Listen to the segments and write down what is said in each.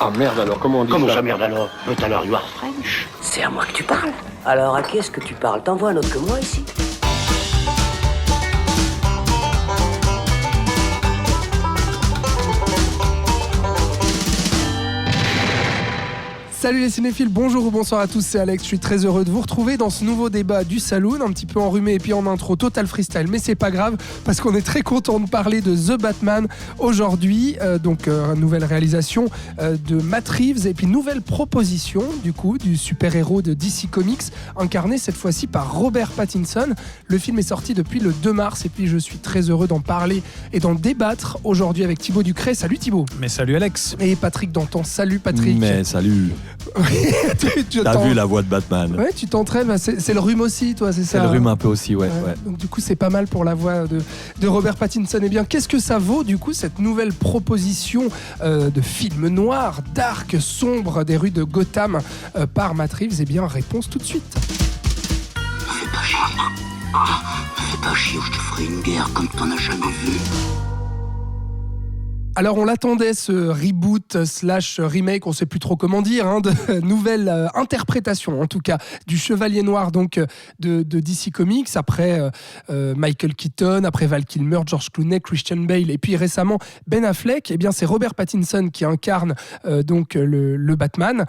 Ah merde alors, comment on dit Comment ça ça merde alors? But alors you are French. C'est à moi que tu parles. Alors à qui est-ce que tu parles? T'en vois un autre que moi ici? Salut les cinéphiles, bonjour ou bonsoir à tous, c'est Alex, je suis très heureux de vous retrouver dans ce nouveau débat du Saloon, un petit peu enrhumé et puis en intro total freestyle, mais c'est pas grave parce qu'on est très content de parler de The Batman aujourd'hui, nouvelle réalisation de Matt Reeves et puis nouvelle proposition du coup du super-héros de DC Comics, incarné cette fois-ci par Robert Pattinson. Le film est sorti depuis le 2 mars et puis je suis très heureux d'en parler et d'en débattre aujourd'hui avec Thibaut Ducret. Salut Thibaut. Mais salut Alex. Et Patrick Danton. Salut Patrick. Mais salut. T'as vu la voix de Batman? Ouais, tu t'entraînes. C'est le rhume aussi, toi, c'est ça? C'est le rhume un peu aussi, ouais. Donc du coup, c'est pas mal pour la voix de Robert Pattinson. Eh bien, qu'est-ce que ça vaut, du coup, cette nouvelle proposition de film noir, dark, sombre des rues de Gotham par Matt Reeves? Eh bien, réponse tout de suite. Fais pas chier. Fais pas chier ou je te ferai une guerre comme t'en as jamais vu. Alors on l'attendait, ce reboot / remake, on sait plus trop comment dire, de nouvelle interprétation en tout cas du Chevalier Noir donc de DC Comics après Michael Keaton, après Val Kilmer, George Clooney, Christian Bale et puis récemment Ben Affleck. Eh bien c'est Robert Pattinson qui incarne le Batman.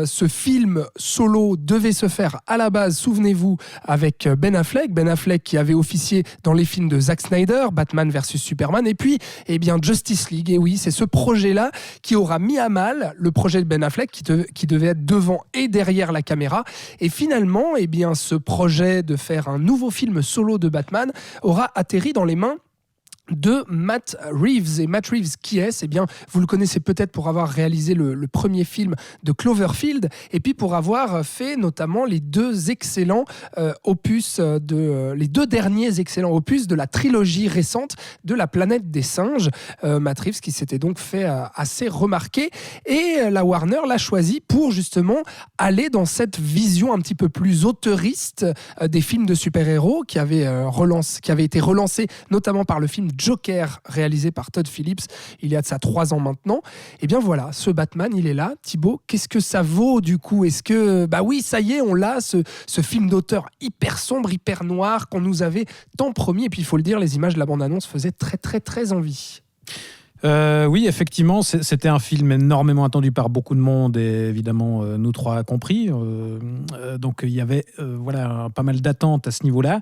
Ce film solo devait se faire à la base, souvenez-vous, avec Ben Affleck qui avait officié dans les films de Zack Snyder, Batman vs Superman, et puis Justice League. Et oui, c'est ce projet-là qui aura mis à mal le projet de Ben Affleck qui devait être devant et derrière la caméra. Et finalement, ce projet de faire un nouveau film solo de Batman aura atterri dans les mains de Matt Reeves. Et Matt Reeves, qui est-ce? Eh bien, vous le connaissez peut-être pour avoir réalisé le premier film de Cloverfield et puis pour avoir fait notamment les deux derniers excellents opus de la trilogie récente de La Planète des Singes. Matt Reeves qui s'était donc fait assez remarquer et la Warner l'a choisi pour justement aller dans cette vision un petit peu plus auteuriste des films de super-héros qui avait été relancé notamment par le film Joker, réalisé par Todd Phillips il y a de ça 3 ans maintenant. Et bien voilà, ce Batman, il est là. Thibaut, qu'est-ce que ça vaut du coup? Est-ce que, oui, ça y est, on l'a, ce film d'auteur hyper sombre, hyper noir qu'on nous avait tant promis. Et puis il faut le dire, les images de la bande-annonce faisaient très très très envie. Oui, effectivement, c'était un film énormément attendu par beaucoup de monde et évidemment nous trois compris. Donc il y avait pas mal d'attentes à ce niveau-là.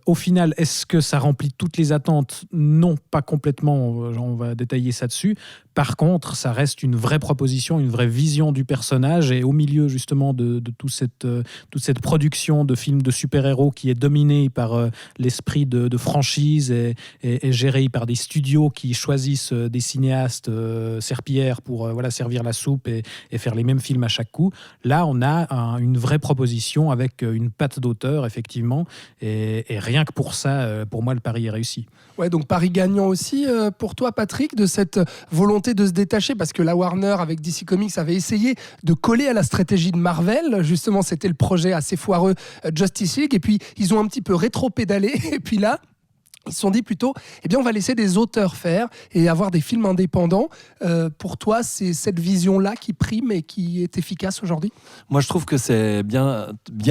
Au final, est-ce que ça remplit toutes les attentes? Non, pas complètement. On va détailler ça dessus. Par contre, ça reste une vraie proposition, une vraie vision du personnage et au milieu justement de toute cette production de films de super-héros qui est dominée par l'esprit de franchise et gérée par des studios qui choisissent des cinéastes serpillères pour servir la soupe et faire les mêmes films à chaque coup. Là, on a une vraie proposition avec une patte d'auteur, effectivement, et rien que pour ça, pour moi, le pari est réussi. Ouais, donc pari gagnant aussi pour toi, Patrick, de cette volonté de se détacher, parce que la Warner, avec DC Comics, avait essayé de coller à la stratégie de Marvel. Justement, c'était le projet assez foireux Justice League, et puis ils ont un petit peu rétro-pédalé, et puis là, ils se sont dit plutôt, on va laisser des auteurs faire et avoir des films indépendants. Pour toi, c'est cette vision-là qui prime et qui est efficace aujourd'hui? Moi, je trouve que c'est bien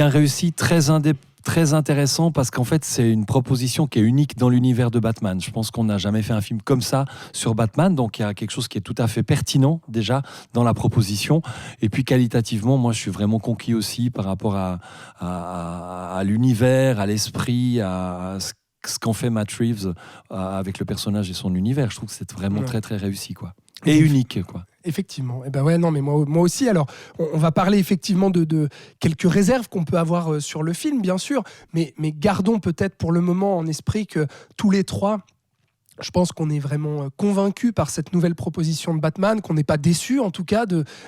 réussi, très intéressant, parce qu'en fait, c'est une proposition qui est unique dans l'univers de Batman. Je pense qu'on n'a jamais fait un film comme ça sur Batman, donc il y a quelque chose qui est tout à fait pertinent déjà dans la proposition. Et puis qualitativement, moi, je suis vraiment conquis aussi par rapport à l'univers, à l'esprit, à ce qu'en fait Matt Reeves avec le personnage et son univers. Je trouve que c'est vraiment très très réussi, quoi. Et unique, quoi. Effectivement. Mais moi aussi. Alors, on va parler effectivement de quelques réserves qu'on peut avoir sur le film, bien sûr, mais gardons peut-être pour le moment en esprit que tous les trois, je pense qu'on est vraiment convaincus par cette nouvelle proposition de Batman, qu'on n'est pas déçus en tout cas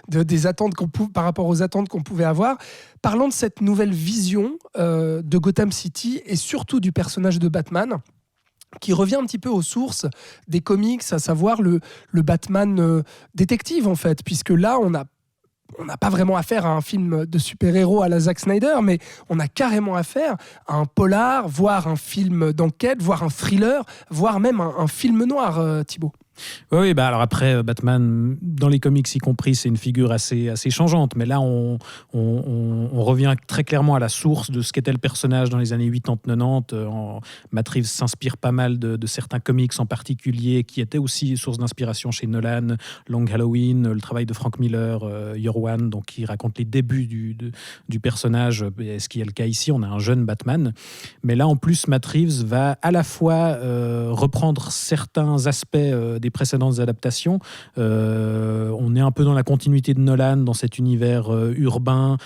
des attentes par rapport aux attentes qu'on pouvait avoir. Parlons de cette nouvelle vision de Gotham City et surtout du personnage de Batman, qui revient un petit peu aux sources des comics, à savoir le Batman détective en fait, puisque là on n'a pas vraiment affaire à un film de super-héros à la Zack Snyder, mais on a carrément affaire à un polar, voire un film d'enquête, voire un thriller, voire même un film noir, Thibaut. Oui, bah alors après, Batman, dans les comics y compris, c'est une figure assez changeante. Mais là, on revient très clairement à la source de ce qu'était le personnage dans les années 80-90. Matt Reeves s'inspire pas mal de certains comics en particulier, qui étaient aussi source d'inspiration chez Nolan, Long Halloween, le travail de Frank Miller, Year One, donc qui raconte les débuts du personnage, et ce qui est le cas ici. On a un jeune Batman. Mais là, en plus, Matt Reeves va à la fois reprendre certains aspects des précédentes adaptations. On est un peu dans la continuité de Nolan, dans cet univers urbain,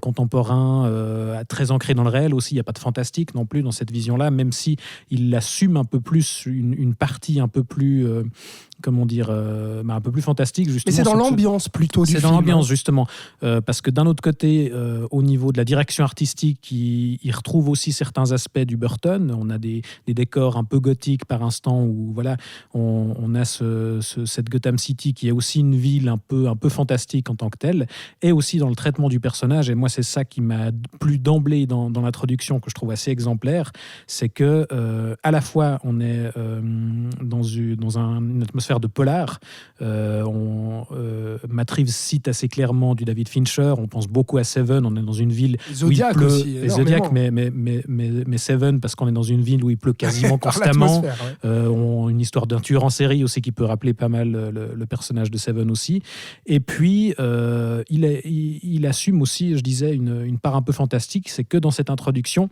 contemporain, très ancré dans le réel aussi. Il n'y a pas de fantastique non plus dans cette vision-là, même si il assume un peu plus une partie un peu plus... un peu plus fantastique, justement. Mais c'est dans l'ambiance plutôt du film. C'est dans l'ambiance, justement. Parce que d'un autre côté, au niveau de la direction artistique, il retrouve aussi certains aspects du Burton. On a des décors un peu gothiques par instant, où voilà, on a cette Gotham City qui est aussi une ville un peu fantastique en tant que telle, et aussi dans le traitement du personnage. Et moi, c'est ça qui m'a plu d'emblée dans l'introduction, que je trouve assez exemplaire. C'est que, à la fois, on est dans une atmosphère de polar. Matt Reeves cite assez clairement du David Fincher. On pense beaucoup à Seven. On est dans une ville Zodiac où il pleut. aussi, et Zodiac, mais Seven, parce qu'on est dans une ville où il pleut quasiment constamment. Une histoire d'un tueur en série aussi qui peut rappeler pas mal le personnage de Seven aussi. Et puis, il assume aussi, je disais, une part un peu fantastique. C'est que dans cette introduction,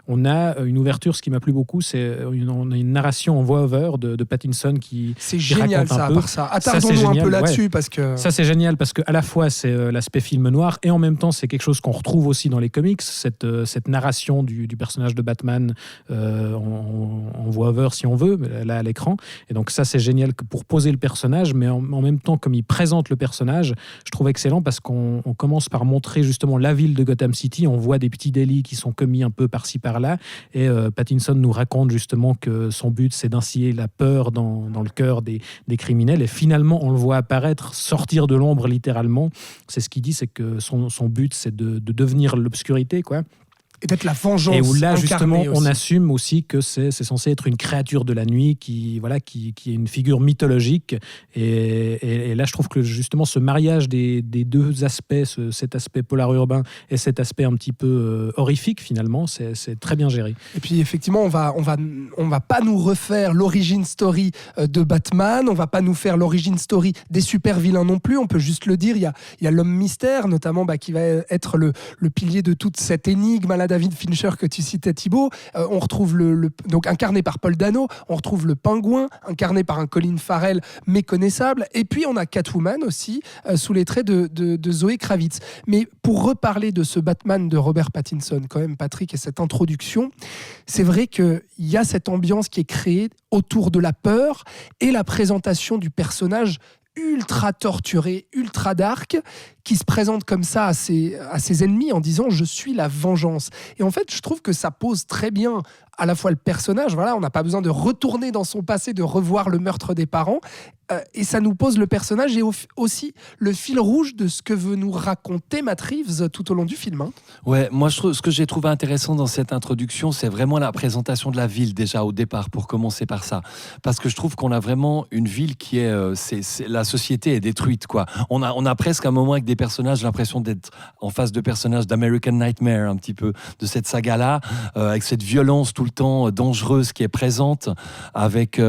on a une ouverture, ce qui m'a plu beaucoup, on a une narration en voix-over de Pattinson qui génial, ça, à part ça. Attardons-nous ça, un peu là-dessus, parce que... Ça, c'est génial, parce qu'à la fois, c'est l'aspect film noir, et en même temps, c'est quelque chose qu'on retrouve aussi dans les comics, cette narration du personnage de Batman en voix-over, si on veut, là, à l'écran. Et donc ça, c'est génial pour poser le personnage, mais en même temps, comme il présente le personnage, je trouve excellent, parce qu'on commence par montrer justement la ville de Gotham City. On voit des petits délits qui sont commis un peu par-ci, par-là, et Pattinson nous raconte justement que son but, c'est d'instiller la peur dans le cœur des criminels, et finalement on le voit apparaître, sortir de l'ombre littéralement. C'est ce qu'il dit, c'est que son but, c'est de devenir l'obscurité, quoi. Et d'être la vengeance. Et où là, justement, on aussi. assume aussi que c'est censé être une créature de la nuit qui est une figure mythologique. Et là, je trouve que justement, ce mariage des deux aspects, cet aspect polar urbain et cet aspect un petit peu horrifique, finalement, c'est très bien géré. Et puis, effectivement, on va pas nous refaire l'origin story de Batman, on va pas nous faire l'origin story des super vilains non plus. On peut juste le dire, il y a l'homme mystère, notamment, qui va être le pilier de toute cette énigme à la David Fincher que tu citais, Thibaut. On retrouve donc incarné par Paul Dano, on retrouve le pingouin incarné par un Colin Farrell méconnaissable, et puis on a Catwoman aussi sous les traits de Zoé Kravitz. Mais pour reparler de ce Batman de Robert Pattinson, quand même, Patrick, et cette introduction, c'est vrai qu'il y a cette ambiance qui est créée autour de la peur et la présentation du personnage ultra torturé, ultra dark, qui se présente comme ça à ses ennemis en disant « je suis la vengeance ». Et en fait, je trouve que ça pose très bien à la fois le personnage, voilà, on n'a pas besoin de retourner dans son passé, de revoir le meurtre des parents, et ça nous pose le personnage et aussi le fil rouge de ce que veut nous raconter Matt Reeves tout au long du film. Hein. Ouais, moi ce que j'ai trouvé intéressant dans cette introduction, c'est vraiment la présentation de la ville déjà au départ, pour commencer par ça, parce que je trouve qu'on a vraiment une ville qui est, la société est détruite, quoi. On a presque un moment avec des personnages, l'impression d'être en face de personnages d'American Nightmare, un petit peu de cette saga-là, avec cette violence tout le temps dangereuse qui est présente, avec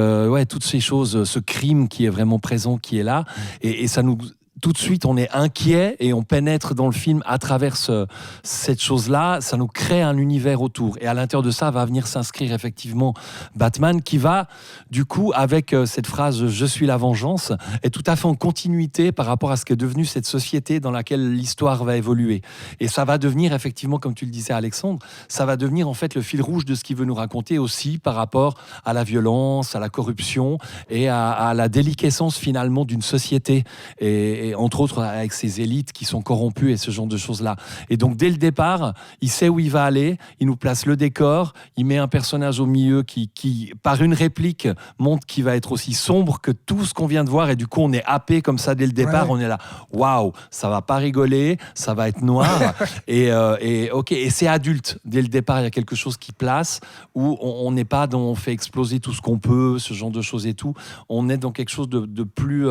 toutes ces choses, ce crime qui est vraiment présent, qui est là, et ça nous... Tout de suite, on est inquiet et on pénètre dans le film à travers cette chose-là. Ça nous crée un univers autour. Et à l'intérieur de ça, va venir s'inscrire effectivement Batman, qui va, du coup, avec cette phrase « Je suis la vengeance », est tout à fait en continuité par rapport à ce qu'est devenue cette société dans laquelle l'histoire va évoluer. Et ça va devenir, effectivement, comme tu le disais, Alexandre, ça va devenir en fait le fil rouge de ce qu'il veut nous raconter aussi par rapport à la violence, à la corruption et à la déliquescence finalement d'une société. Et et entre autres avec ses élites qui sont corrompues et ce genre de choses-là. Et donc dès le départ, il sait où il va aller, il nous place le décor, il met un personnage au milieu qui par une réplique, montre qu'il va être aussi sombre que tout ce qu'on vient de voir, et du coup on est happé comme ça dès le départ, on est là, waouh, ça va pas rigoler, ça va être noir, et c'est adulte, dès le départ il y a quelque chose qui place, où on n'est pas dans on fait exploser tout ce qu'on peut, ce genre de choses et tout, on est dans quelque chose de plus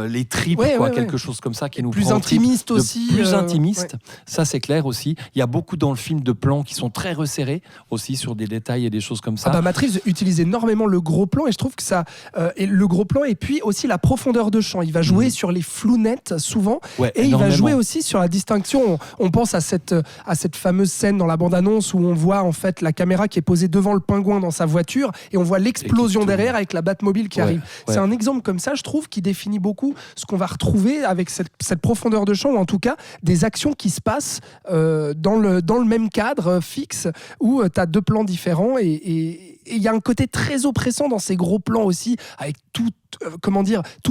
les tripes, quelque chose comme ça qui nous plus prend intimiste aussi, plus intimiste, ça c'est clair aussi. Il y a beaucoup dans le film de plans qui sont très resserrés aussi sur des détails et des choses comme ça. Matt Reeves utilise énormément le gros plan, et je trouve que ça et le gros plan, et puis aussi la profondeur de champ. Il va jouer sur les flous nets souvent, et il va jouer aussi sur la distinction. On pense à cette fameuse scène dans la bande-annonce où on voit en fait la caméra qui est posée devant le pingouin dans sa voiture, et on voit l'explosion derrière avec la Batmobile qui arrive. C'est un exemple comme ça, je trouve, qui définit beaucoup ce qu'on va retrouver avec cette profondeur de champ, ou en tout cas des actions qui se passent dans le même cadre fixe, où tu as deux plans différents, et il y a un côté très oppressant dans ces gros plans aussi, avec tout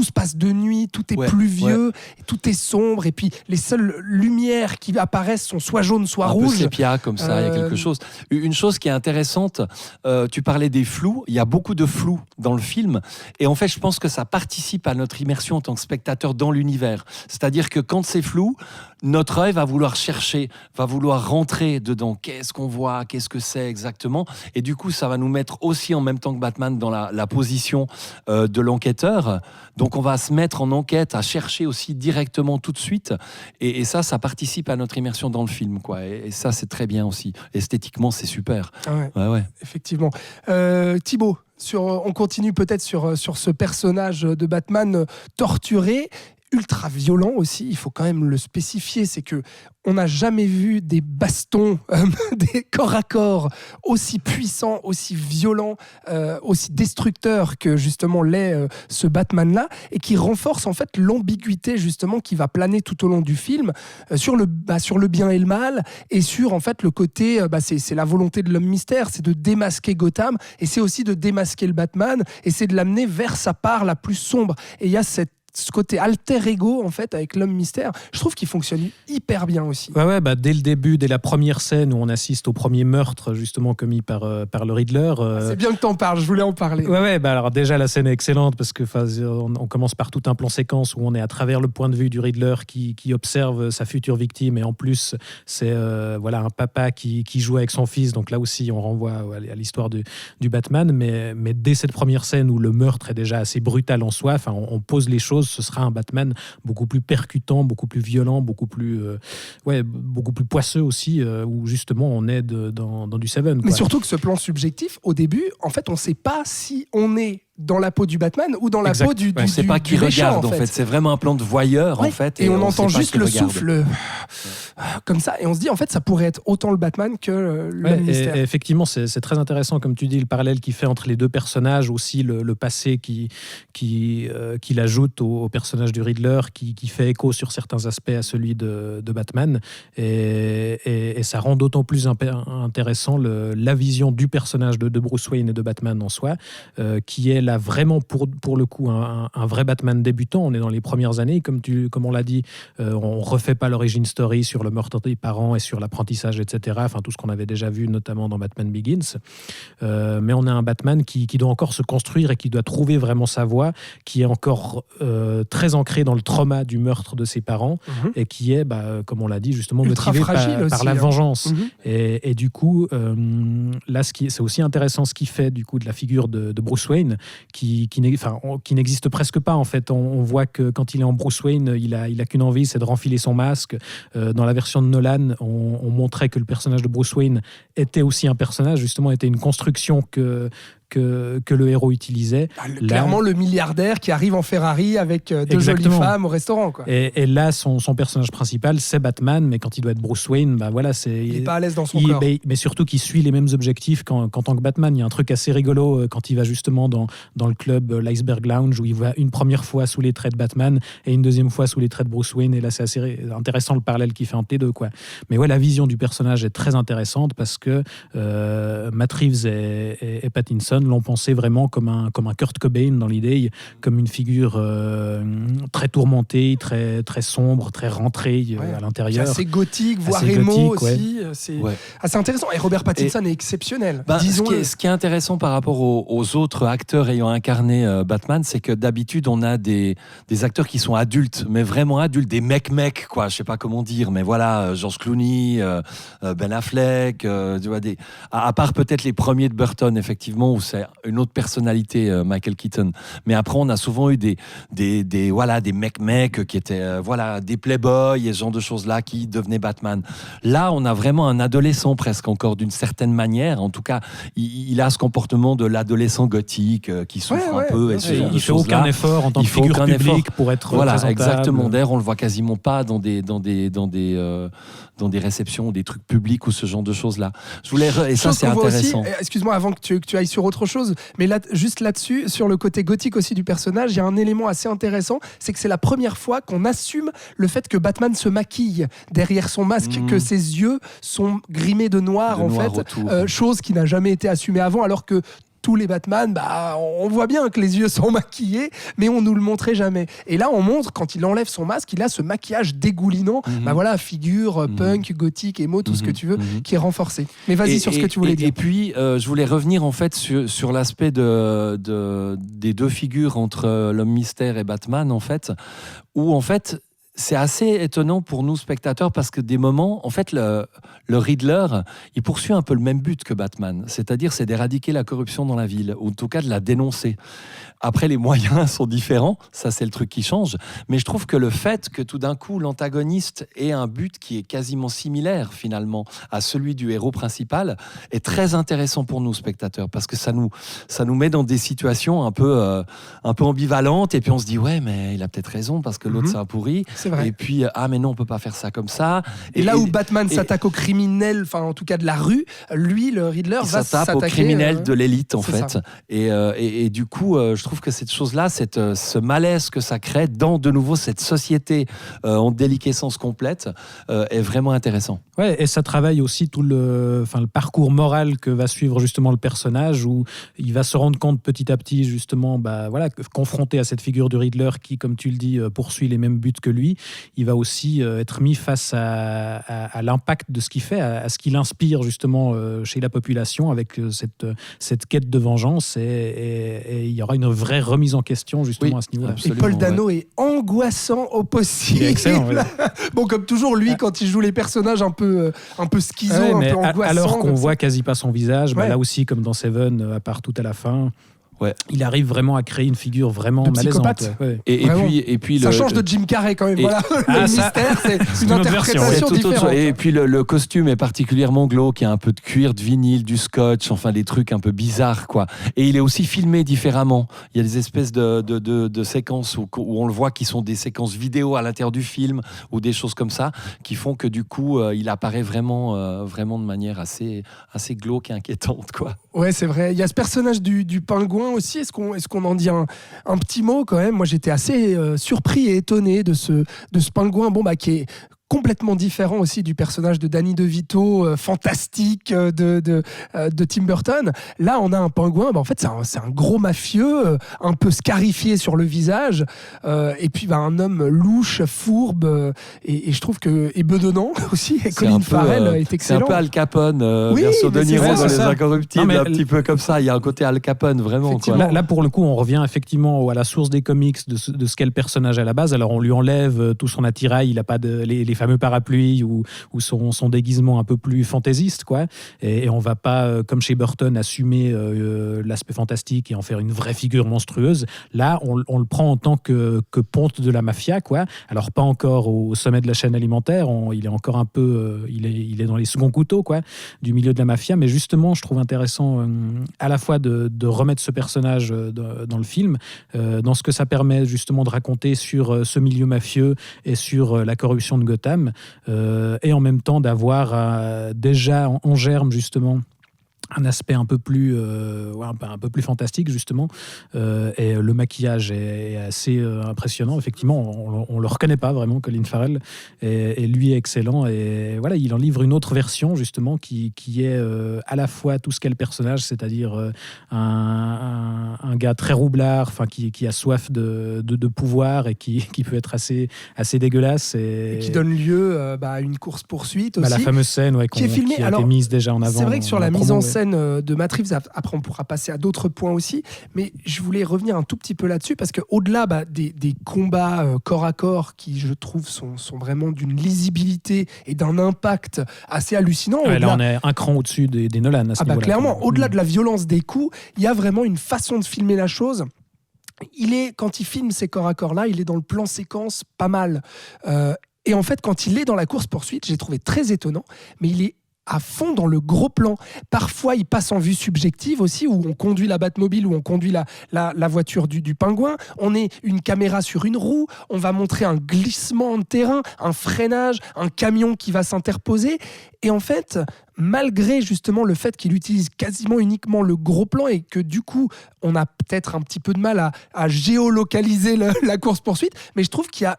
se passe de nuit, tout est pluvieux, et tout est sombre, et puis les seules lumières qui apparaissent sont soit jaunes, soit rouges. Un peu sépia, comme ça, il y a quelque chose. Une chose qui est intéressante, tu parlais des flous, il y a beaucoup de flous dans le film, et en fait, je pense que ça participe à notre immersion en tant que spectateur dans l'univers. C'est-à-dire que quand c'est flou, notre œil va vouloir chercher, va vouloir rentrer dedans. Qu'est-ce qu'on voit ? Qu'est-ce que c'est exactement ? Et du coup, ça va nous mettre aussi en même temps que Batman dans la position de l'enquêteur. Donc, on va se mettre en enquête, à chercher aussi directement tout de suite. Et ça participe à notre immersion dans le film, quoi. Et ça, c'est très bien aussi. Esthétiquement, c'est super. Ouais. Effectivement. Thibaut, on continue peut-être sur ce personnage de Batman torturé, ultra violent aussi, il faut quand même le spécifier, c'est que on n'a jamais vu des bastons, des corps à corps aussi puissants, aussi violents, aussi destructeurs que justement l'est ce Batman-là, et qui renforce en fait l'ambiguïté justement qui va planer tout au long du film sur le bien et le mal, et sur en fait le côté, c'est la volonté de l'homme mystère, c'est de démasquer Gotham, et c'est aussi de démasquer le Batman, et c'est de l'amener vers sa part la plus sombre. Et il y a ce côté alter ego en fait avec l'homme mystère, je trouve qu'il fonctionne hyper bien aussi. Dès le début, dès la première scène où on assiste au premier meurtre justement commis par le Riddler. C'est bien que t'en parles, je voulais en parler. Alors déjà la scène est excellente parce que on commence par tout un plan séquence où on est à travers le point de vue du Riddler qui observe sa future victime, et en plus c'est un papa qui joue avec son fils, donc là aussi on renvoie à l'histoire du Batman, mais dès cette première scène où le meurtre est déjà assez brutal en soi, on pose les choses. Ce sera un Batman beaucoup plus percutant, beaucoup plus violent, beaucoup plus poisseux aussi, où justement on est dans du Seven. Mais surtout que ce plan subjectif, au début, en fait, on ne sait pas si on est dans la peau du Batman ou dans la peau du on ne sait pas qui regarde, en fait. C'est vraiment un plan de voyeur, en fait. Et on entend juste le souffle comme ça, et on se dit, en fait, ça pourrait être autant le Batman que le mystère. Et effectivement, c'est très intéressant, comme tu dis, le parallèle qu'il fait entre les deux personnages, aussi le passé qu'il ajoute au personnage du Riddler, qui fait écho sur certains aspects à celui de Batman, et ça rend d'autant plus intéressant la vision du personnage de Bruce Wayne et de Batman en soi, qui est là vraiment pour le coup un vrai Batman débutant. On est dans les premières années, comme on l'a dit, on refait pas l'origin story sur le meurtre des parents et sur l'apprentissage, etc. Enfin, tout ce qu'on avait déjà vu, notamment dans Batman Begins. Mais on a un Batman qui doit encore se construire et qui doit trouver vraiment sa voie, qui est encore très ancré dans le trauma du meurtre de ses parents, et qui est, comme on l'a dit, justement motivé par la vengeance. Et du coup, là, c'est aussi intéressant ce qu'il fait du coup de la figure de Bruce Wayne, qui n'existe presque pas en fait. On voit que quand il est en Bruce Wayne, il a qu'une envie, c'est de renfiler son masque. Dans la version de Nolan, on montrait que le personnage de Bruce Wayne était aussi un personnage, justement, était une construction que le héros utilisait. Clairement, le milliardaire qui arrive en Ferrari avec deux jolies femmes au restaurant, quoi. Et là, son personnage principal, c'est Batman, mais quand il doit être Bruce Wayne, il n'est pas à l'aise dans son corps. Mais surtout qu'il suit les mêmes objectifs qu'en tant que Batman. Il y a un truc assez rigolo quand il va justement dans le club l'Iceberg Lounge, où il va une première fois sous les traits de Batman et une deuxième fois sous les traits de Bruce Wayne. Et là, c'est assez intéressant le parallèle qu'il fait entre les deux, quoi. Mais la vision du personnage est très intéressante parce que Matt Reeves et Pattinson jeunes l'ont pensé vraiment comme un Kurt Cobain dans l'idée, comme une figure très tourmentée, très, très sombre, très rentrée à l'intérieur. C'est assez gothique, voire Assez émo gothique, aussi. C'est assez intéressant. Et Robert Pattinson est exceptionnel. Ce qui est intéressant par rapport aux autres acteurs ayant incarné Batman, c'est que d'habitude, on a des acteurs qui sont adultes, mais vraiment adultes, des mecs, quoi. Je sais pas comment dire, mais voilà, George Clooney, Ben Affleck, tu vois, à part peut-être les premiers de Burton, effectivement, où c'est une autre personnalité, Michael Keaton. Mais après, on a souvent eu des mecs qui étaient des playboys et ce genre de choses-là qui devenaient Batman. Là, on a vraiment un adolescent presque encore d'une certaine manière. En tout cas, il a ce comportement de l'adolescent gothique qui souffre un peu. Et ce genre de il fait aucun effort en tant que figure publique pour être présentable. Exactement. D'ailleurs, on le voit quasiment pas dans des réceptions ou des trucs publics ou ce genre de choses-là. Et ça, c'est intéressant. Aussi, excuse-moi, avant que tu ailles sur autre chose, mais là, juste là-dessus, sur le côté gothique aussi du personnage, il y a un élément assez intéressant, c'est que c'est la première fois qu'on assume le fait que Batman se maquille derrière son masque, que ses yeux sont grimés de noir, chose qui n'a jamais été assumée avant, alors que tous les Batman, on voit bien que les yeux sont maquillés, mais on nous le montrait jamais. Et là, on montre, quand il enlève son masque, il a ce maquillage dégoulinant, figure punk, gothique, émo, tout ce que tu veux, qui est renforcé. Mais vas-y sur ce que tu voulais dire. Et puis, je voulais revenir en fait sur l'aspect des deux figures entre l'homme mystère et Batman, en fait, où en fait, c'est assez étonnant pour nous spectateurs parce que des moments, en fait, le Riddler, il poursuit un peu le même but que Batman, c'est-à-dire c'est d'éradiquer la corruption dans la ville, ou en tout cas de la dénoncer. Après, les moyens sont différents, ça c'est le truc qui change, mais je trouve que le fait que tout d'un coup l'antagoniste ait un but qui est quasiment similaire finalement à celui du héros principal est très intéressant pour nous spectateurs parce que ça nous met dans des situations un peu ambivalentes et puis on se dit ouais mais il a peut-être raison parce que l'autre c'est un pourri. C'est vrai. Et puis mais non on peut pas faire ça comme ça. Et là où Batman s'attaque aux criminels, enfin en tout cas de la rue, lui le Riddler va s'attaquer aux criminels de l'élite en fait. Ça. Et du coup je trouve que cette chose-là, ce malaise que ça crée dans de nouveau cette société en déliquescence complète est vraiment intéressant. Ouais, et ça travaille aussi tout le parcours moral que va suivre justement le personnage, où il va se rendre compte petit à petit justement, confronté à cette figure du Riddler qui, comme tu le dis, poursuit les mêmes buts que lui, il va aussi être mis face à l'impact de ce qu'il fait, à ce qu'il inspire justement chez la population avec cette quête de vengeance, et il y aura une vraie remise en question justement à ce niveau-là. Et Paul Dano est angoissant au possible. Il est excellent, ouais. Bon, comme toujours, lui, quand il joue les personnages un peu schizo, un peu angoissant. Alors qu'on voit quasi pas son visage, là aussi, comme dans Seven, à part tout à la fin. Ouais. Il arrive vraiment à créer une figure vraiment malaisante. Ouais. Et puis ça change de Jim Carrey quand même. Le mystère, c'est une interprétation différente. Et puis le costume est particulièrement glauque. Il y a un peu de cuir, de vinyle, du scotch, enfin des trucs un peu bizarres, quoi. Et il est aussi filmé différemment. Il y a des espèces de séquences où on le voit qui sont des séquences vidéo à l'intérieur du film ou des choses comme ça qui font que du coup il apparaît vraiment de manière assez glauque et inquiétante, quoi. Ouais, c'est vrai. Il y a ce personnage du pingouin aussi. Est-ce qu'on en dit un petit mot quand même? Moi, j'étais assez surpris et étonné de ce pingouin, qui est complètement différent aussi du personnage de Danny DeVito, fantastique de Tim Burton. Là, on a un pingouin, en fait, c'est un gros mafieux, un peu scarifié sur le visage, et puis un homme louche, fourbe, et je trouve que et bedonnant aussi. Et Colin Farrell est excellent. C'est un peu Al Capone, version De Niro dans Les Incorruptibles, un petit peu comme ça. Il y a un côté Al Capone, vraiment. Quoi. Là, pour le coup, on revient effectivement à la source des comics de ce qu'est le personnage à la base. Alors, on lui enlève tout son attirail, il n'a pas les fameux parapluies ou son déguisement un peu plus fantaisiste, quoi. Et on va pas, comme chez Burton, assumer l'aspect fantastique et en faire une vraie figure monstrueuse. Là, on le prend en tant que ponte de la mafia, quoi. Alors, pas encore au sommet de la chaîne alimentaire, il est encore un peu... il est dans les seconds couteaux, quoi, du milieu de la mafia. Mais justement, je trouve intéressant à la fois de remettre ce personnage dans le film, dans ce que ça permet justement de raconter sur ce milieu mafieux et sur la corruption de Gotham, et en même temps d'avoir déjà en germe justement un aspect un peu plus fantastique justement, et le maquillage est assez impressionnant. Effectivement, on le reconnaît pas vraiment, Colin Farrell, et lui est excellent, et voilà, il en livre une autre version justement qui est à la fois tout ce qu'est le personnage, c'est-à-dire un gars très roublard, enfin qui a soif de pouvoir et qui peut être assez dégueulasse, et qui donne lieu à une course poursuite aussi, la fameuse scène qui est filmée. Qui a été mise déjà en avant. C'est vrai que sur la mise promo, en scène de Matt Reeves, après on pourra passer à d'autres points aussi, mais je voulais revenir un tout petit peu là-dessus, parce qu'au-delà des combats corps à corps qui, je trouve, sont vraiment d'une lisibilité et d'un impact assez hallucinant. Là on est un cran au-dessus des Nolan à ce niveau-là. Clairement, au-delà de la violence des coups, il y a vraiment une façon de filmer la chose. Quand il filme ces corps à corps là, il est dans le plan séquence pas mal. Et en fait, quand il est dans la course-poursuite, j'ai trouvé très étonnant, mais il est à fond dans le gros plan. Parfois, il passe en vue subjective aussi, où on conduit la Batmobile, où on conduit la voiture du pingouin. On est une caméra sur une roue, on va montrer un glissement de terrain, un freinage, un camion qui va s'interposer. Et en fait, malgré justement le fait qu'il utilise quasiment uniquement le gros plan et que du coup, on a peut-être un petit peu de mal à géolocaliser la course-poursuite, mais je trouve qu'il y a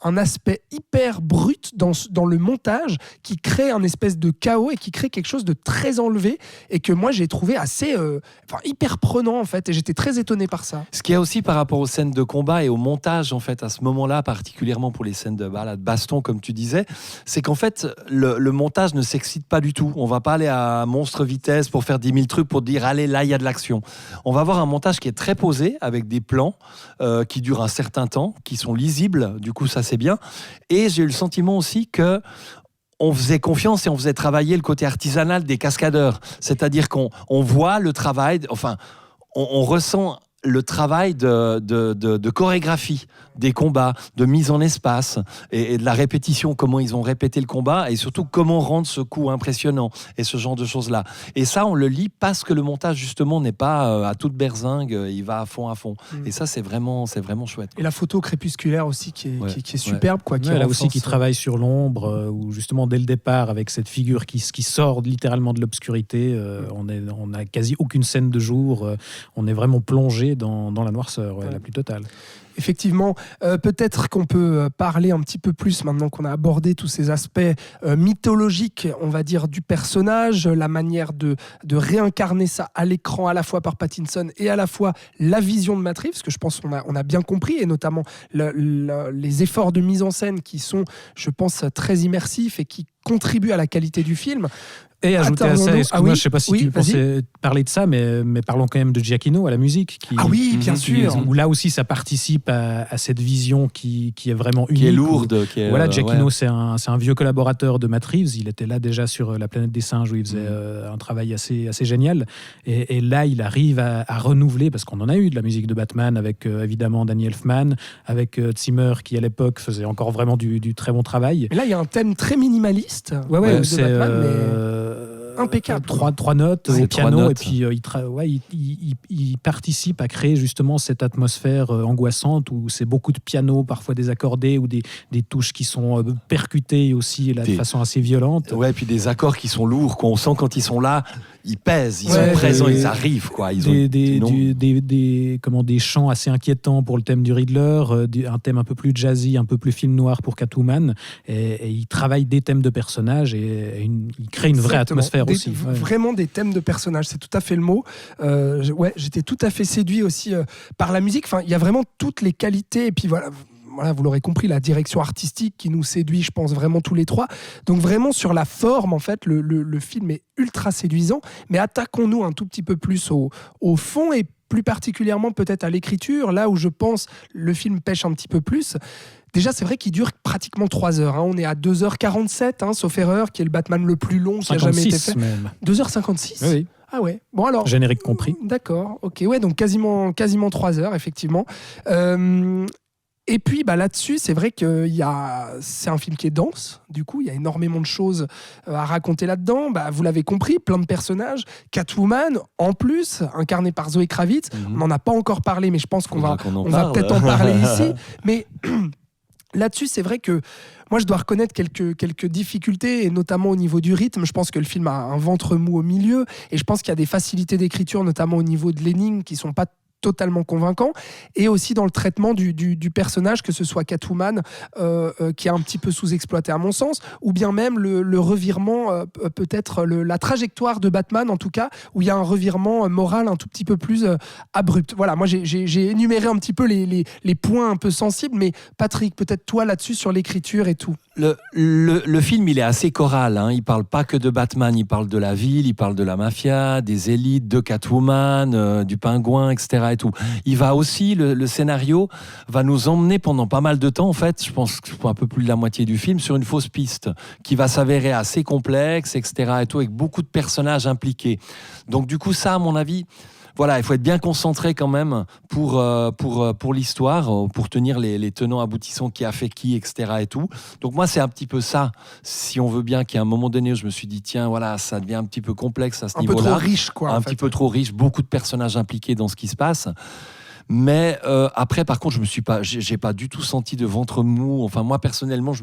un aspect hyper brut dans le montage qui crée un espèce de chaos et qui crée quelque chose de très enlevé et que moi j'ai trouvé assez hyper prenant en fait, et j'étais très étonné par ça. Ce qu'il y a aussi par rapport aux scènes de combat et au montage en fait à ce moment-là, particulièrement pour les scènes de baston comme tu disais, c'est qu'en fait le montage ne s'excite pas du tout. On va pas aller à monstre vitesse pour faire 10 000 trucs pour dire allez là il y a de l'action. On va avoir un montage qui est très posé avec des plans qui durent un certain temps, qui sont lisibles, du coup ça c'est bien. Et j'ai eu le sentiment aussi que on faisait confiance et on faisait travailler le côté artisanal des cascadeurs. C'est-à-dire qu'on voit le travail, on ressent le travail de chorégraphie des combats, de mise en espace et de la répétition, comment ils ont répété le combat et surtout comment rendre ce coup impressionnant et ce genre de choses-là. Et ça, on le lit parce que le montage, justement, n'est pas à toute berzingue, il va à fond. Et ça, c'est vraiment chouette. Et la photo crépusculaire aussi qui est superbe. Là aussi, qui travaille sur l'ombre, où justement, dès le départ, avec cette figure qui sort littéralement de l'obscurité, on n'a quasi aucune scène de jour, on est vraiment plongé dans la noirceur la plus totale. Effectivement, peut-être qu'on peut parler un petit peu plus, maintenant qu'on a abordé tous ces aspects mythologiques, on va dire, du personnage, la manière de réincarner ça à l'écran, à la fois par Pattinson et à la fois la vision de Matt Reeves, parce que je pense qu'on a bien compris, et notamment les efforts de mise en scène qui sont, je pense, très immersifs et qui contribuent à la qualité du film. Et ajouter à ça, excuse-moi, je ne sais pas si tu pensais parler de ça, mais parlons quand même de Giacchino à la musique. Bien sûr. Où là aussi, ça participe à cette vision qui est vraiment unique. Qui est lourde. Giacchino, c'est un vieux collaborateur de Matt Reeves. Il était là déjà sur La Planète des Singes, où il faisait un travail assez génial. Et là, il arrive à renouveler, parce qu'on en a eu de la musique de Batman, avec évidemment Danny Elfman, avec Zimmer, qui à l'époque faisait encore vraiment du très bon travail. Et là, il y a un thème très minimaliste de Batman, mais impeccable. Trois notes au piano, et puis il participe à créer justement cette atmosphère angoissante où c'est beaucoup de piano, parfois désaccordés, ou des touches qui sont percutées aussi de façon assez violente. Ouais, et puis des accords qui sont lourds, qu'on sent quand ils sont là, ils pèsent, ils sont présents, ils arrivent. Des chants assez inquiétants pour le thème du Riddler, un thème un peu plus jazzy, un peu plus film noir pour Catwoman, et il travaille des thèmes de personnages et il crée une vraie atmosphère aussi. Vraiment des thèmes de personnages, c'est tout à fait le mot. J'étais tout à fait séduit aussi par la musique. Enfin, il y a vraiment toutes les qualités, et puis voilà, vous l'aurez compris, la direction artistique qui nous séduit, je pense, vraiment tous les trois. Donc vraiment, sur la forme, en fait, le film est ultra séduisant, mais attaquons-nous un tout petit peu plus au fond, et plus particulièrement peut-être à l'écriture, là où je pense le film pêche un petit peu plus. Déjà, c'est vrai qu'il dure pratiquement 3 heures. On est à 2h47, sauf erreur, qui est le Batman le plus long qui a jamais été fait. Même. 2h56 ? Oui. Ah ouais. Bon alors. Générique compris. D'accord. Ok. Ouais. Donc quasiment 3 heures, effectivement. Et puis là-dessus, c'est vrai que c'est un film qui est dense. Du coup, il y a énormément de choses à raconter là-dedans. Vous l'avez compris, plein de personnages. Catwoman, en plus, incarnée par Zoé Kravitz. On n'en a pas encore parlé, mais je pense qu'on va peut-être en parler ici. Mais Là-dessus, c'est vrai que moi, je dois reconnaître quelques difficultés, et notamment au niveau du rythme. Je pense que le film a un ventre mou au milieu, et je pense qu'il y a des facilités d'écriture, notamment au niveau de l'énigme, qui sont pas totalement convaincants, et aussi dans le traitement du personnage, que ce soit Catwoman, qui est un petit peu sous-exploité à mon sens, ou bien même le revirement, peut-être la trajectoire de Batman, en tout cas, où il y a un revirement moral un tout petit peu plus abrupt. Voilà, moi j'ai énuméré un petit peu les points un peu sensibles, mais Patrick, peut-être toi là-dessus, sur l'écriture et tout. Le film, il est assez choral. Hein. Il parle pas que de Batman, il parle de la ville, il parle de la mafia, des élites, de Catwoman, du pingouin, etc. Et tout. Il va aussi, le scénario va nous emmener pendant pas mal de temps, en fait, je pense un peu plus de la moitié du film, sur une fausse piste qui va s'avérer assez complexe, etc. Et tout, avec beaucoup de personnages impliqués. Donc du coup, ça, à mon avis... Voilà, il faut être bien concentré quand même pour l'histoire, pour tenir les tenants aboutissants, qui a fait qui, etc. et tout. Donc moi, c'est un petit peu ça, si on veut bien, qu'à un moment donné, je me suis dit, tiens, voilà, ça devient un petit peu complexe à ce niveau-là. Un peu trop riche, quoi. Un petit peu trop riche, beaucoup de personnages impliqués dans ce qui se passe. Mais après, par contre, j'ai pas du tout senti de ventre mou. Enfin, moi personnellement,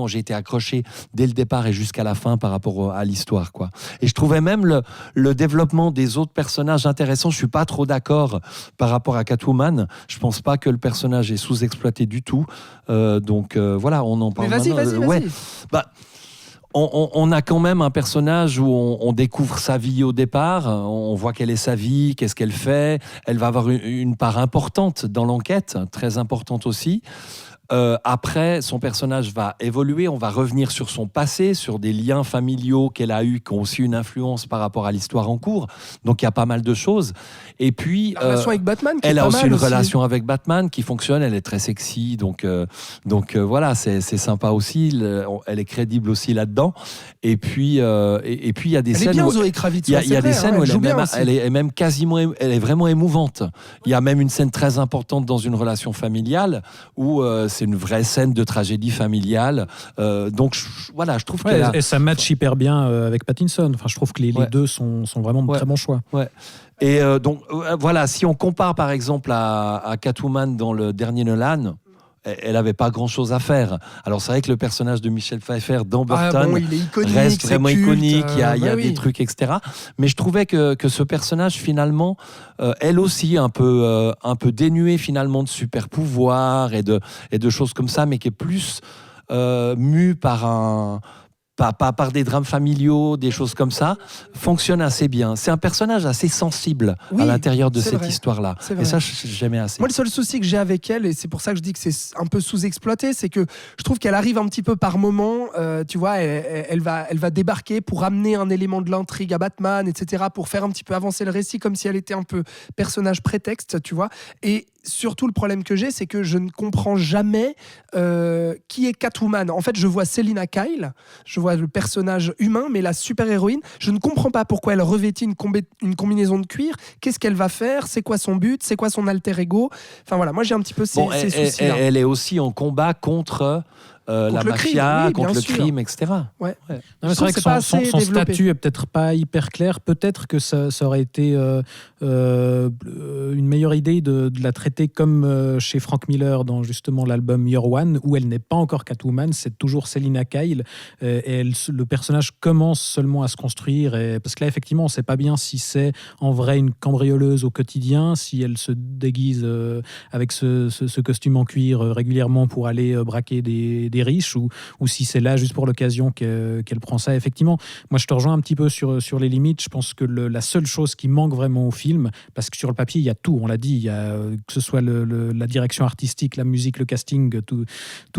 j'ai été accroché dès le départ et jusqu'à la fin par rapport à l'histoire, quoi. Et je trouvais même le développement des autres personnages intéressant. Je suis pas trop d'accord par rapport à Catwoman. Je pense pas que le personnage est sous-exploité du tout. Donc voilà, on en parle. Mais vas-y. Ouais. Bah, on a quand même un personnage où on découvre sa vie au départ, on voit quelle est sa vie, qu'est-ce qu'elle fait, elle va avoir une part importante dans l'enquête, très importante aussi. Après, son personnage va évoluer, on va revenir sur son passé, sur des liens familiaux qu'elle a eus, qui ont aussi une influence par rapport à l'histoire en cours. Donc il y a pas mal de choses. Et puis, la relation avec Batman, elle a aussi une relation avec Batman qui fonctionne, elle est très sexy, donc voilà, c'est sympa aussi, elle est crédible aussi là-dedans. Et puis il y a des scènes bien, où Zoé Kravitz, il y a des scènes où elle est même quasiment, elle est vraiment émouvante. Il y a même une scène très importante dans une relation familiale où c'est une vraie scène de tragédie familiale. Donc voilà, je trouve qu'elle et ça match hyper bien avec Pattinson. Enfin, je trouve que les deux sont vraiment de très bons choix. Ouais. Et donc voilà, si on compare par exemple à Catwoman dans le dernier Nolan, elle n'avait pas grand-chose à faire. Alors c'est vrai que le personnage de Michelle Pfeiffer dans Burton il est iconique, reste vraiment culte, iconique, il y a des trucs, etc. Mais je trouvais que ce personnage, finalement, elle aussi, un peu dénuée finalement de super pouvoirs et de choses comme ça, mais qui est plus mue par par des drames familiaux, des choses comme ça, fonctionne assez bien. C'est un personnage assez sensible à l'intérieur de cette histoire-là. Et ça, j'aimais assez. Moi, le seul souci que j'ai avec elle, et c'est pour ça que je dis que c'est un peu sous-exploité, c'est que je trouve qu'elle arrive un petit peu par moment, tu vois, elle va débarquer pour amener un élément de l'intrigue à Batman, etc., pour faire un petit peu avancer le récit, comme si elle était un peu personnage prétexte, tu vois. Et surtout, le problème que j'ai, c'est que je ne comprends jamais qui est Catwoman. En fait, je vois Selina Kyle, je vois le personnage humain, mais la super-héroïne, je ne comprends pas pourquoi elle revêtit une combinaison de cuir. Qu'est-ce qu'elle va faire? C'est quoi son but? C'est quoi son alter ego? Enfin voilà, moi j'ai un petit peu ces soucis-là. Elle est aussi en combat contre la mafia, contre le crime, etc. Ouais. Non, c'est vrai que son statut est peut-être pas hyper clair. Peut-être que ça aurait été une meilleure idée de la traiter comme chez Frank Miller dans justement l'album Year One, où elle n'est pas encore Catwoman, c'est toujours Selina Kyle. Et le personnage commence seulement à se construire. Parce que là, effectivement, on ne sait pas bien si c'est en vrai une cambrioleuse au quotidien, si elle se déguise avec ce costume en cuir régulièrement pour aller braquer des riches, ou si c'est là juste pour l'occasion qu'elle prend ça. Effectivement, moi je te rejoins un petit peu sur les limites. Je pense que la seule chose qui manque vraiment au film, parce que sur le papier il y a tout, on l'a dit, il y a, que ce soit la direction artistique, la musique, le casting, tout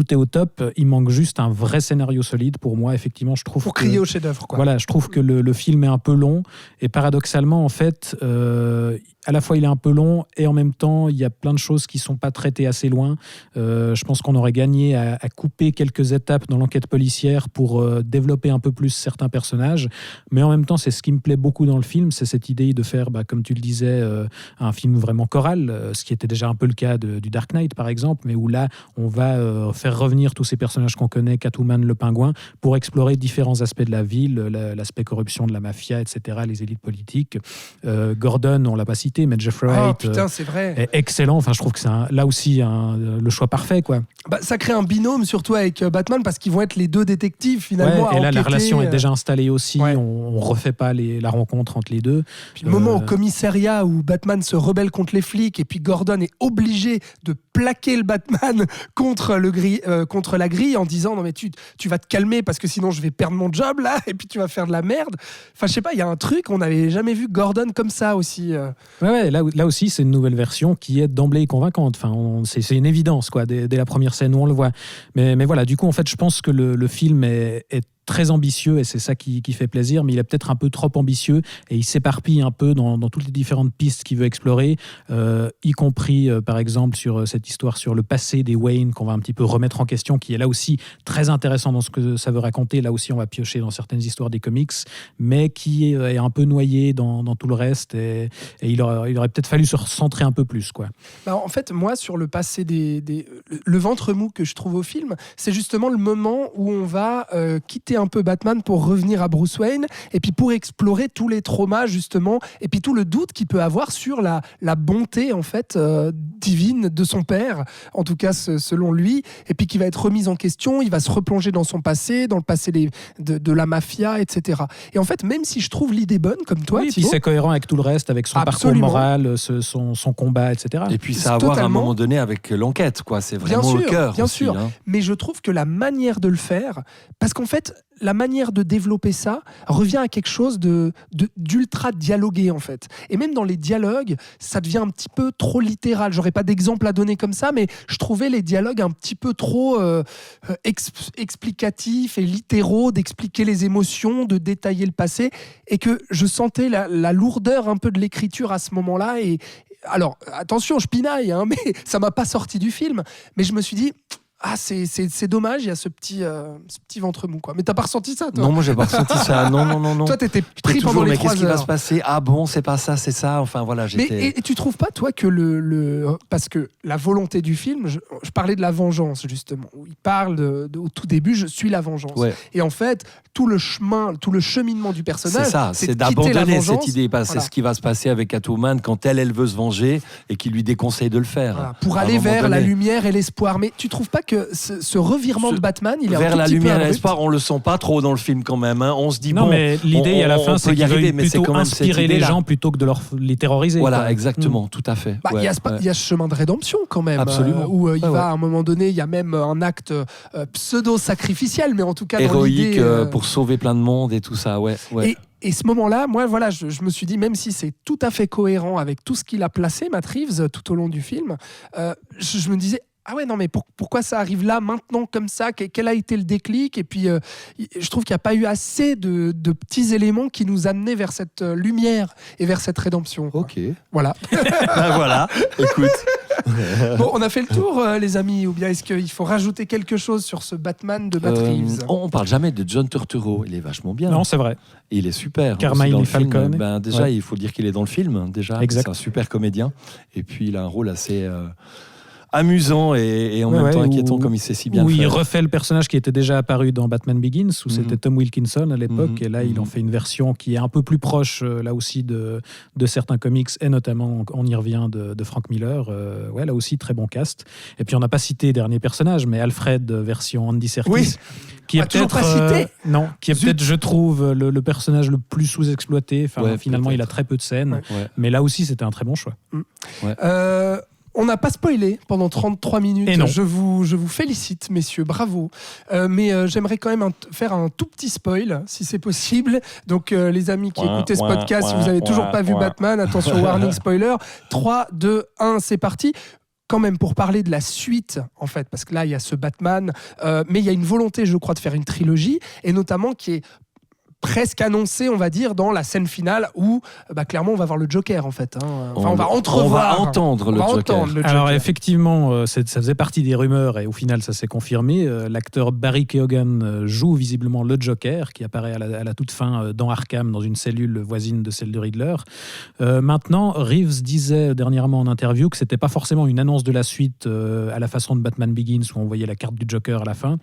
est au top. Il manque juste un vrai scénario solide pour moi. Effectivement, je trouve pour crier au chef-d'œuvre, quoi. Voilà, je trouve que le film est un peu long, et paradoxalement en fait à la fois il est un peu long, et en même temps il y a plein de choses qui sont pas traitées assez loin. Je pense qu'on aurait gagné à couper sauter quelques étapes dans l'enquête policière pour développer un peu plus certains personnages. Mais en même temps, c'est ce qui me plaît beaucoup dans le film, c'est cette idée de faire, comme tu le disais, un film vraiment choral, ce qui était déjà un peu le cas du Dark Knight, par exemple, mais où là, on va faire revenir tous ces personnages qu'on connaît, Catwoman, le Pingouin, pour explorer différents aspects de la ville, l'aspect corruption de la mafia, etc., les élites politiques. Gordon, on l'a pas cité, mais Jeffrey Wright c'est vrai. est excellent. Enfin, je trouve que c'est là aussi le choix parfait, quoi. Ça crée un binôme, surtout avec Batman, parce qu'ils vont être les deux détectives, finalement. Et là, la relation est déjà installée aussi. Ouais. On refait pas la rencontre entre les deux. Puis le moment au commissariat où Batman se rebelle contre les flics et puis Gordon est obligé de plaquer le Batman contre la grille en disant non mais tu vas te calmer parce que sinon je vais perdre mon job là et puis tu vas faire de la merde. Enfin je sais pas, il y a un truc, on n'avait jamais vu Gordon comme ça aussi. Ouais, là aussi c'est une nouvelle version qui est d'emblée convaincante. Enfin, c'est une évidence quoi dès la première scène où on le voit. Mais voilà, du coup en fait je pense que le film est très ambitieux et c'est ça qui fait plaisir, mais il est peut-être un peu trop ambitieux et il s'éparpille un peu dans toutes les différentes pistes qu'il veut explorer, y compris par exemple sur cette histoire sur le passé des Wayne qu'on va un petit peu remettre en question, qui est là aussi très intéressant dans ce que ça veut raconter. Là aussi on va piocher dans certaines histoires des comics, mais qui est un peu noyé dans tout le reste et il aurait peut-être fallu se recentrer un peu plus quoi. En fait moi sur le passé le ventre mou que je trouve au film, c'est justement le moment où on va quitter un peu Batman pour revenir à Bruce Wayne et puis pour explorer tous les traumas justement et puis tout le doute qu'il peut avoir sur la bonté en fait divine de son père, en tout cas selon lui, et puis qui va être remise en question, il va se replonger dans son passé, dans le passé de la mafia, etc. Et en fait même si je trouve l'idée bonne comme toi, oui, Thibaut, puis c'est cohérent avec tout le reste, avec son Absolument. parcours moral, son combat, etc. Et puis ça a à voir à un Totalement. moment donné avec l'enquête, quoi. C'est Bien vraiment sûr, le cœur. bien aussi, sûr. hein. Mais je trouve que la manière de le faire, parce qu'en fait, la manière de développer ça revient à quelque chose d'ultra dialogué en fait. Et même dans les dialogues, ça devient un petit peu trop littéral. J'aurais pas d'exemple à donner comme ça, mais je trouvais les dialogues un petit peu trop explicatifs et littéraux, d'expliquer les émotions, de détailler le passé, et que je sentais la lourdeur un peu de l'écriture à ce moment-là. Et alors, attention, je pinaille, hein, mais ça m'a pas sorti du film. Mais je me suis dit... c'est dommage, il y a ce petit ventre mou quoi. Mais t'as pas ressenti ça toi? Non, moi j'ai pas ressenti ça. Non. Toi t'étais J'étais pris pendant toujours, les mais 3 qu'est-ce qui va heures. se passer? Ah bon, c'est pas ça, c'est ça. Enfin voilà, Mais j'étais. et tu trouves pas toi que parce que la volonté du film, je parlais de la vengeance justement, où il parle au tout début, je suis la vengeance. Ouais. Et en fait, tout le cheminement du personnage, C'est ça, c'est c'est de quitter la d'abandonner vengeance, cette idée. Parce que voilà. c'est ce qui va se passer avec Catwoman quand elle veut se venger et qui lui déconseille de le faire. Voilà, pour À un aller moment vers la donné. lumière et l'espoir. Mais tu trouves pas que ce revirement de Batman, il est un Vers tout la petit peu lumière et abrupt? l'espoir, on le sent pas trop dans le film quand même. Hein. On se dit Non, bon. mais l'idée à la fin, c'est peut y qu'il arriver, veuille mais c'est plutôt quand même cette inspirer les idée-là. gens plutôt que de les terroriser. Voilà, quoi. exactement, tout à fait. Il y a ce chemin de rédemption quand même, Absolument. où il Ouais, va ouais. à un moment donné, il y a même un acte pseudo-sacrificiel, mais en tout cas dans Héroïque l'idée... pour sauver plein de monde et tout ça, ouais. Et ce moment-là, moi, voilà, je me suis dit, même si c'est tout à fait cohérent avec tout ce qu'il a placé, Matt Reeves, tout au long du film, je me disais, ah ouais, non, mais pourquoi ça arrive là, maintenant, comme ça? Quel a été le déclic? Et puis, je trouve qu'il n'y a pas eu assez de petits éléments qui nous amenaient vers cette lumière et vers cette rédemption. Quoi. Ok. Voilà. Ben voilà, écoute. Bon, on a fait le tour, les amis, ou bien est-ce qu'il faut rajouter quelque chose sur ce Batman de Matt Reeves? On parle jamais de John Turturro, il est vachement bien. Non, c'est vrai. Et il est super. Carmine aussi dans le film. Falcone. Ben, déjà, Ouais. il faut dire qu'il est dans le film. Déjà, Exact. c'est un super comédien. Et puis, il a un rôle assez amusant et en Ouais, même temps ouais, inquiétant, où- comme il sait si bien Où le il faire. refait le personnage qui était déjà apparu dans Batman Begins, où c'était Tom Wilkinson à l'époque, Mhm. et là il en fait une version qui est un peu plus proche, là aussi, de certains comics, et notamment, on y revient, de Frank Miller. Ouais, là aussi, très bon cast. Et puis on n'a pas cité dernier personnage, mais Alfred, version Andy Serkis. Oui. Qui On est a toujours peut-être pas cité. non, qui est Zut. peut-être, je trouve, le personnage le plus sous-exploité. Enfin, Ouais, finalement, il a peut-être. très peu de scènes, Ouais. mais là aussi, c'était un très bon choix. On n'a pas spoilé pendant 33 minutes. Et non. Je vous félicite, messieurs, bravo. Mais j'aimerais quand même faire un tout petit spoil, si c'est possible. Donc, les amis qui écoutaient ce podcast, si vous n'avez toujours pas vu Batman, attention, warning spoiler. 3, 2, 1, c'est parti. Quand même, pour parler de la suite, en fait, parce que là, il y a ce Batman, mais il y a une volonté, je crois, de faire une trilogie, et notamment qui est presque annoncé, on va dire, dans la scène finale où clairement on va voir le Joker en fait. Enfin, on va entrevoir. On va entendre le Joker. Alors effectivement, ça faisait partie des rumeurs et au final ça s'est confirmé. L'acteur Barry Keoghan joue visiblement le Joker qui apparaît à la toute fin dans Arkham dans une cellule voisine de celle de Riddler. Maintenant, Reeves disait dernièrement en interview que c'était pas forcément une annonce de la suite à la façon de Batman Begins où on voyait la carte du Joker à la fin.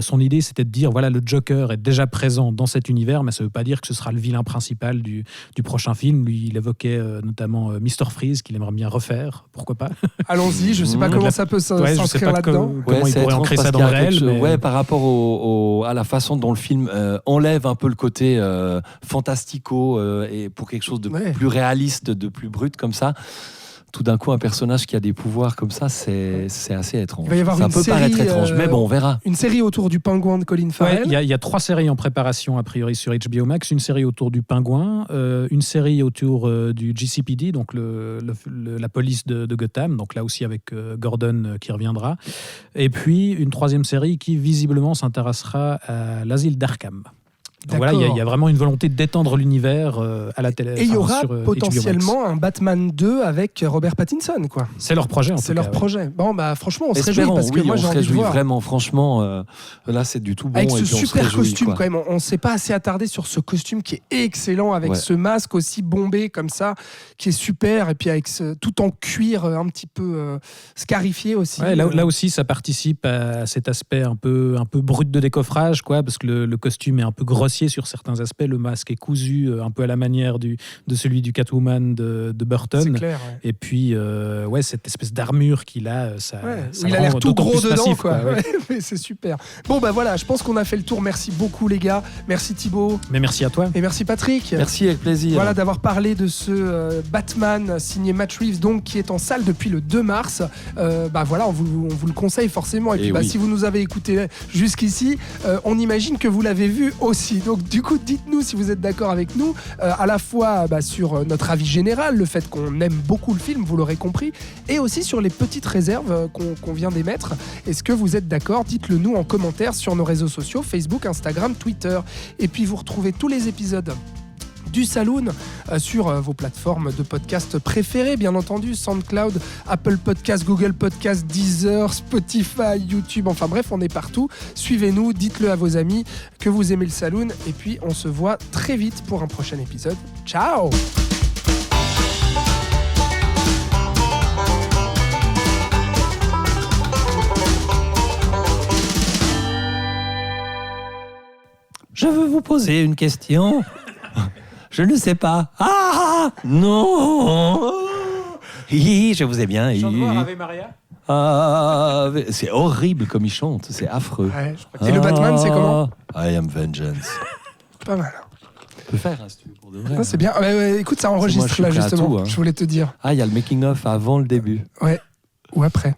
Son idée c'était de dire voilà, le Joker est déjà présent dans cet univers, mais ça veut pas dire que ce sera le vilain principal du prochain film. Lui, il évoquait notamment Mr. Freeze qu'il aimerait bien refaire, pourquoi pas. Allons-y, je sais pas comment ça peut s'inscrire là-dedans. Comment il pourrait ancrer ça dans le réel. Ouais, par rapport à la façon dont le film enlève un peu le côté fantastico et pour quelque chose de plus réaliste, de plus brut comme ça. Tout d'un coup, un personnage qui a des pouvoirs comme ça, c'est assez étrange. Il va y avoir ça une peut série, paraître étrange, mais bon, on verra. Une série autour du Pingouin de Colin Farrell. Il y a 3 séries en préparation, a priori, sur HBO Max. Une série autour du Pingouin, une série autour du GCPD, donc la police de Gotham, donc là aussi avec Gordon qui reviendra. Et puis, une 3e série qui, visiblement, s'intéressera à l'asile d'Arkham. Donc voilà, il y a vraiment une volonté d'étendre l'univers à la télé. Et il y aura potentiellement un Batman 2 avec Robert Pattinson, quoi. C'est leur projet, en tout cas. C'est leur projet. Bon, franchement, on se réjouit parce que moi, j'ai envie de voir. On se réjouit vraiment, franchement. Là, c'est du tout bon. Avec ce super costume, quoi. quand même. On ne s'est pas assez attardé sur ce costume qui est excellent, avec ce masque aussi bombé comme ça, qui est super, et puis avec tout en cuir un petit peu scarifié aussi. Ouais, là aussi, ça participe à cet aspect un peu brut de décoffrage, quoi, parce que le costume est un peu grossier sur certains aspects, le masque est cousu un peu à la manière de celui du Catwoman de Burton. C'est clair, Et puis cette espèce d'armure qu'il a, ça il a l'air tout gros dedans, massif, quoi. Ouais. Mais c'est super. Bon voilà, je pense qu'on a fait le tour. Merci beaucoup les gars, merci Thibaut. Mais merci à toi. Et merci Patrick. Merci, avec plaisir. Voilà, d'avoir parlé de ce Batman signé Matt Reeves, donc qui est en salle depuis le 2 mars. Voilà, on vous le conseille forcément. Et puis si vous nous avez écouté jusqu'ici, on imagine que vous l'avez vu aussi. Donc du coup, dites-nous si vous êtes d'accord avec nous, à la fois sur notre avis général, le fait qu'on aime beaucoup le film, vous l'aurez compris, et aussi sur les petites réserves qu'on vient d'émettre. Est-ce que vous êtes d'accord ? Dites-le nous en commentaire sur nos réseaux sociaux, Facebook, Instagram, Twitter. Et puis vous retrouvez tous les épisodes du Saloon sur vos plateformes de podcast préférées, bien entendu, SoundCloud, Apple Podcast, Google Podcast, Deezer, Spotify, YouTube, enfin bref, on est partout. Suivez-nous, dites-le à vos amis que vous aimez le Saloon, et puis on se voit très vite pour un prochain épisode. Ciao ! Je veux vous poser une question. Je ne sais pas. Ah non. Je vous ai bien. Ave Maria. C'est horrible comme il chante, c'est affreux. Ouais, et le Batman, c'est comment ? I am vengeance. Pas mal. Tu peux faire si tu veux pour de vrai. Non, c'est bien. Écoute, ça enregistre là justement. Je voulais te dire. Il y a le making of avant le début. Ouais. Ou après.